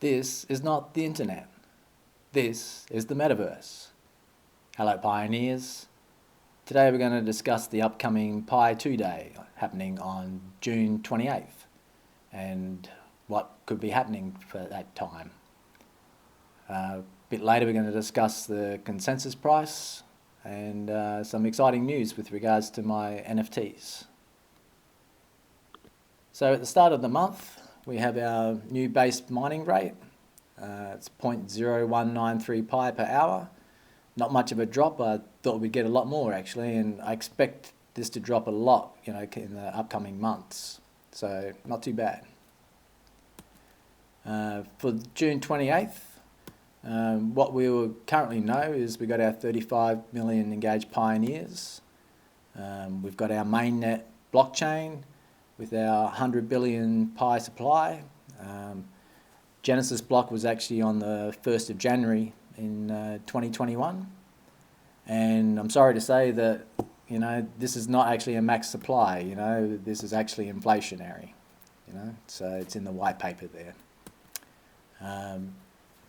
This is not the internet. This is the Metaverse. Hello pioneers. Today we're going to discuss the upcoming Pi 2 Day happening on June 28th and what could be happening for that time. A bit later we're going to discuss the consensus price and some exciting news with regards to my NFTs. So at the start of the month we have our new base mining rate. It's 0.0193 Pi per hour. Not much of a drop. I thought we'd get a lot more actually, and I expect this to drop a lot, in the upcoming months. So not too bad. For June 28th, what we will currently know is we've got our 35 million engaged pioneers. We've got our mainnet blockchain with our 100 billion Pi supply. Genesis block was actually on the 1st of January in 2021, and I'm sorry to say that this is not actually a max supply. This is actually inflationary, so it's in the white paper there.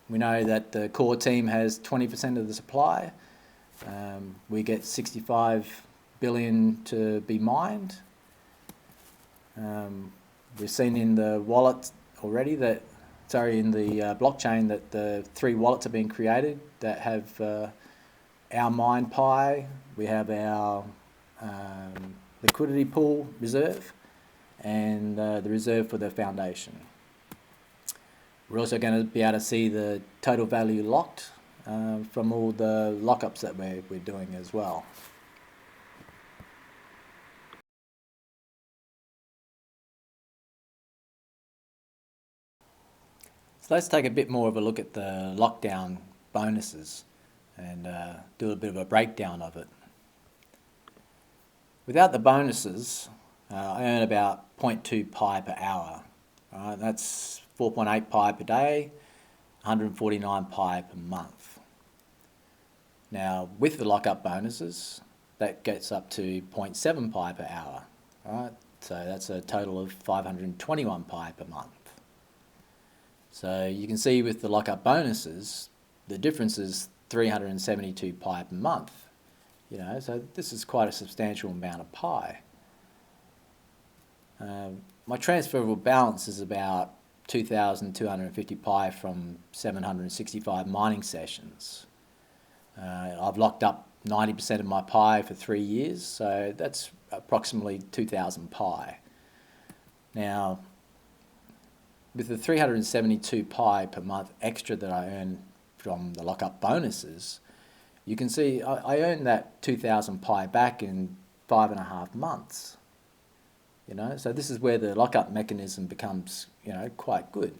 We know that the core team has 20% of the supply. We get 65 billion to be mined. We've seen in the wallet already that in the blockchain that the 3 wallets have been created that have our mine Pi, we have our liquidity pool reserve, and the reserve for the foundation. We're also going to be able to see the total value locked from all the lockups that we're doing as well. So let's take a bit more of a look at the lockdown bonuses and do a bit of a breakdown of it. Without the bonuses, I earn about 0.2 Pi per hour. That's 4.8 Pi per day, 149 Pi per month. Now, with the lockup bonuses, that gets up to 0.7 Pi per hour. So that's a total of 521 Pi per month. So you can see with the lockup bonuses, the difference is 372 Pi per month. So this is quite a substantial amount of Pi. My transferable balance is about 2,250 Pi from 765 mining sessions. I've locked up 90% of my Pi for 3 years, so that's approximately 2,000 Pi. Now, with the 372 Pi per month extra that I earn from the lockup bonuses, you can see I earned that 2,000 Pi back in 5.5 months. So this is where the lockup mechanism becomes, quite good.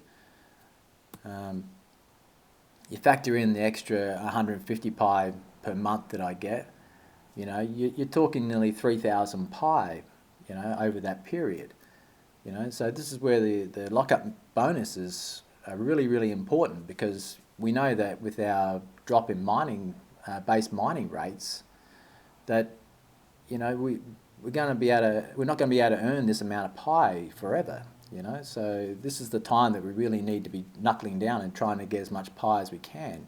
You factor in the extra 150 Pi per month that I get, you're talking nearly 3,000 Pi, over that period. So this is where the lockup bonuses are really, really important, because we know that with our drop in mining, base mining rates, that we're not going to be able to earn this amount of Pi forever. So this is the time that we really need to be knuckling down and trying to get as much Pi as we can.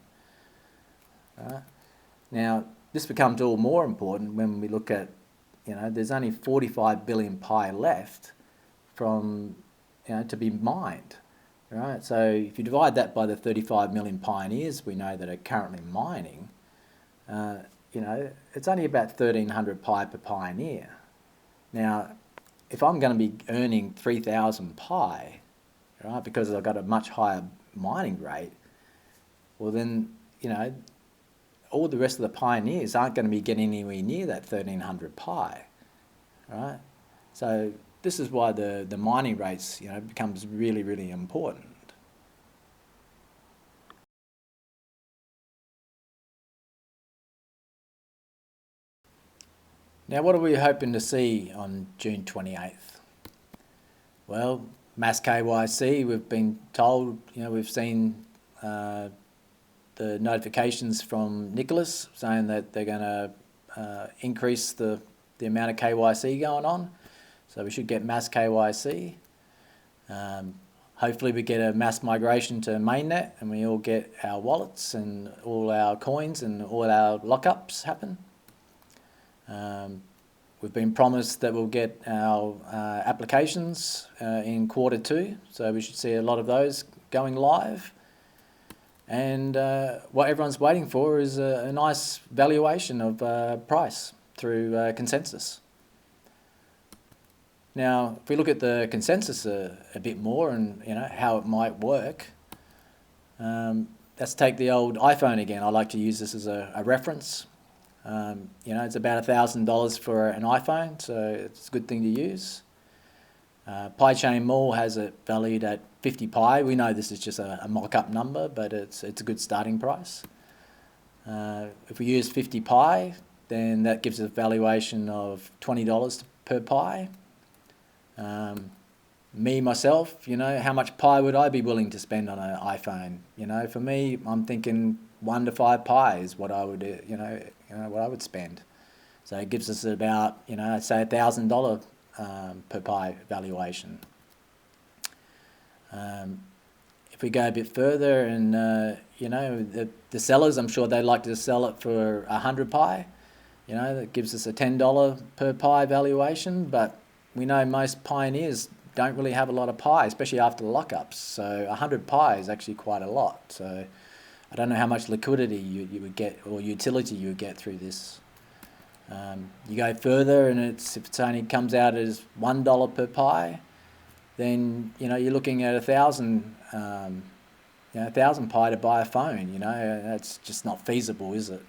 Now this becomes all more important when we look at there's only 45 billion Pi left from to be mined. So if you divide that by the 35 million pioneers we know that are currently mining, it's only about 1,300 Pi per pioneer. Now, if I'm going to be earning 3,000 Pi, because I've got a much higher mining rate, well then, all the rest of the pioneers aren't going to be getting anywhere near that 1,300 Pi, right? So this is why the mining rates, becomes really, really important. Now, what are we hoping to see on June 28th? Well, mass KYC, we've been told, we've seen the notifications from Nicholas saying that they're going to increase the amount of KYC going on. So we should get mass KYC. hopefully we get a mass migration to mainnet and we all get our wallets and all our coins and all our lockups happen. We've been promised that we'll get our applications in Q2, so we should see a lot of those going live. And what everyone's waiting for is a nice valuation of price through consensus. Now, if we look at the consensus a bit more and how it might work, let's take the old iPhone again. I like to use this as a reference. It's about $1,000 for an iPhone, so it's a good thing to use. Pi Mall has it valued at 50 Pi. We know this is just a mock-up number, but it's a good starting price. If we use 50 Pi, then that gives a valuation of $20 per Pi. Myself, how much Pi would I be willing to spend on an iPhone? For me, I'm thinking 1 to 5 Pi is what I would, what I would spend. So it gives us about, say $1,000 per Pi valuation. If we go a bit further and, the sellers, I'm sure they'd like to sell it for 100 Pi. That gives us a $10 per Pi valuation, but we know most pioneers don't really have a lot of Pi, especially after the lockups. So 100 Pi is actually quite a lot. So I don't know how much liquidity you would get or utility you would get through this. You go further and if it only comes out as $1 per Pi, then you're looking at 1,000 Pi to buy a phone. That's just not feasible, is it?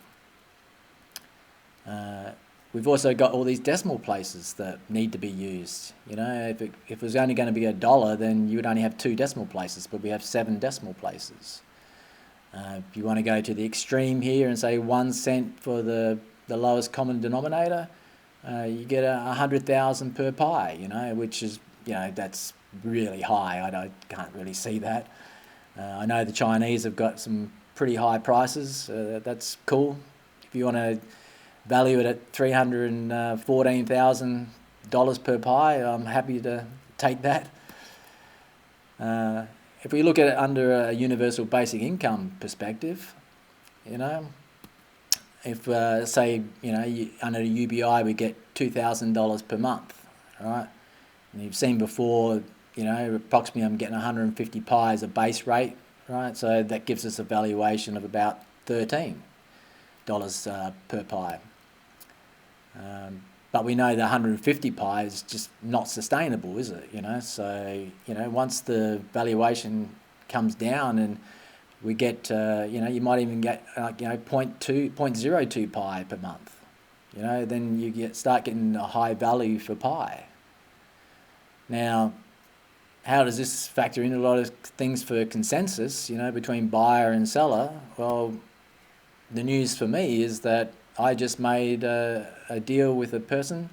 We've also got all these decimal places that need to be used. If it was only going to be $1, then you would only have 2 decimal places, but we have 7 decimal places. If you want to go to the extreme here and say 1 cent for the lowest common denominator, you get 100,000 per Pi, which is, that's really high. I can't really see that. I know the Chinese have got some pretty high prices. That's cool. If you want to value it at $314,000 per Pi, I'm happy to take that. If we look at it under a universal basic income perspective, if say under the UBI we get $2,000 per month, right? And you've seen before, approximately I'm getting 150 Pi as a base rate, right? So that gives us a valuation of about $13 per Pi. But we know the 150 Pi is just not sustainable, is it? So once the valuation comes down and we get, you might even get 0.02 Pi per month. Then you start getting a high value for Pi. Now, how does this factor in a lot of things for consensus? Between buyer and seller. Well, the news for me is that I just made a deal with a person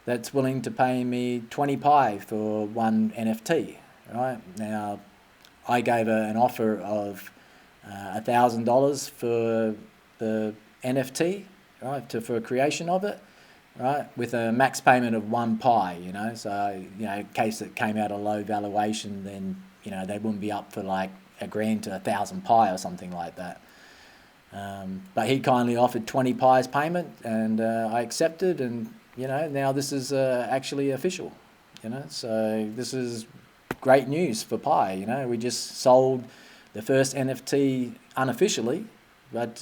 that's willing to pay me 20 Pi for one NFT, right? Now, I gave an offer of $1,000 for the NFT, right, for a creation of it, right, with a max payment of 1 Pi, So, in case it came out a low valuation, then, they wouldn't be up for like $1,000 to 1,000 Pi or something like that. But he kindly offered 20 Pi's payment, and I accepted, and now this is actually official. So this is great news for Pi. We just sold the first NFT unofficially, but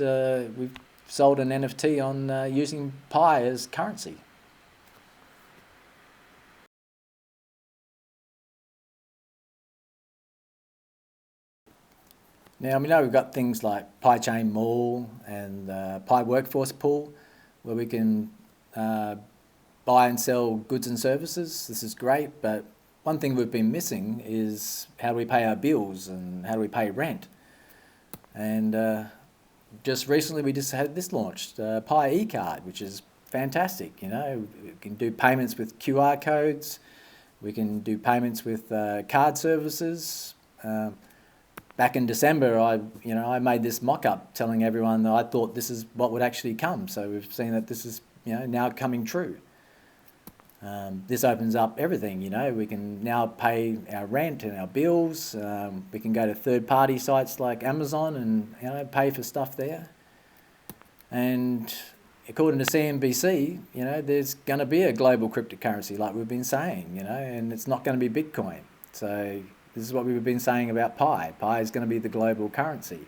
we've sold an NFT on using Pi as currency. Now, we know we've got things like Pi Mall and Pi Workforce Pool, where we can buy and sell goods and services. This is great, but one thing we've been missing is how do we pay our bills and how do we pay rent? And just recently we just had this launched, Pi eCard, which is fantastic. We can do payments with QR codes, we can do payments with card services. Back in December, I made this mock-up telling everyone that I thought this is what would actually come. So we've seen that this is, now coming true. This opens up everything, you know. We can now pay our rent and our bills. We can go to third-party sites like Amazon and, you know, pay for stuff there. And according to CNBC, you know, there's going to be a global cryptocurrency like we've been saying, you know, and it's not going to be Bitcoin. So this is what we've been saying about Pi. Pi is going to be the global currency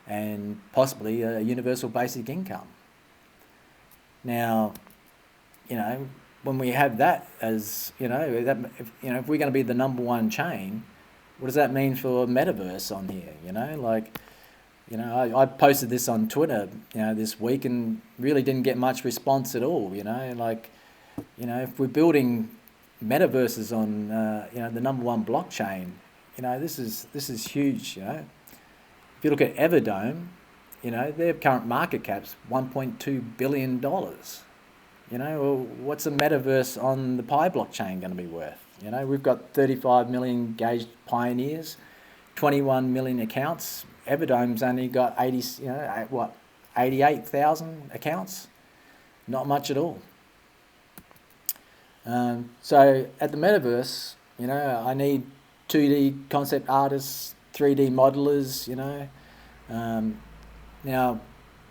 and possibly a universal basic income. Now, you know, when we have that as, you know, if we're going to be the #1 chain, what does that mean for Metaverse on here? You know, like, you know, I posted this on Twitter, you know, this week and really didn't get much response at all. You know, like, you know, if we're building metaverses on, you know, the #1 blockchain, you know, this is huge. You know, if you look at Everdome, you know, their current market cap's $1.2 billion. You know, well, what's a metaverse on the Pi blockchain going to be worth? You know, we've got 35 million engaged pioneers, 21 million accounts. Everdome's only got 88,000 accounts. Not much at all. So at the metaverse, you know, I need 2D concept artists, 3D modelers, you know. Now,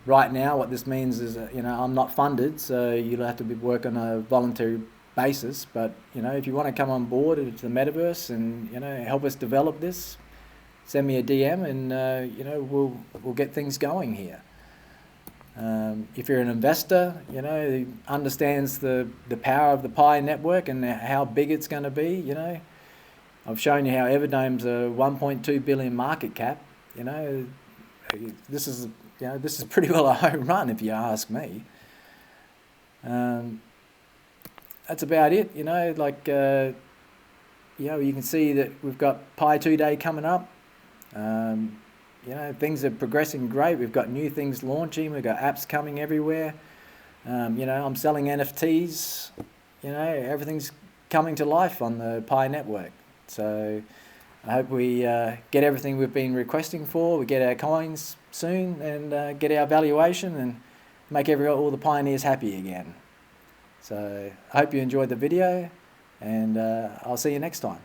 right now, what this means is, you know, I'm not funded, so you'll have to work on a voluntary basis. But, you know, if you want to come on board to the metaverse and, you know, help us develop this, send me a DM and, you know, we'll get things going here. If you're an investor, you know, who understands the power of the Pi network and how big it's going to be, you know, I've shown you how Everdome's a 1.2 billion market cap. You know, this is pretty well a home run if you ask me. That's about it. You know, like, you know, you can see that we've got Pi 2 Day coming up. You know, things are progressing great. We've got new things launching. We've got apps coming everywhere. You know, I'm selling NFTs. You know, everything's coming to life on the Pi network. So I hope we get everything we've been requesting for. We get our coins soon and get our valuation and make all the pioneers happy again. So I hope you enjoyed the video and I'll see you next time.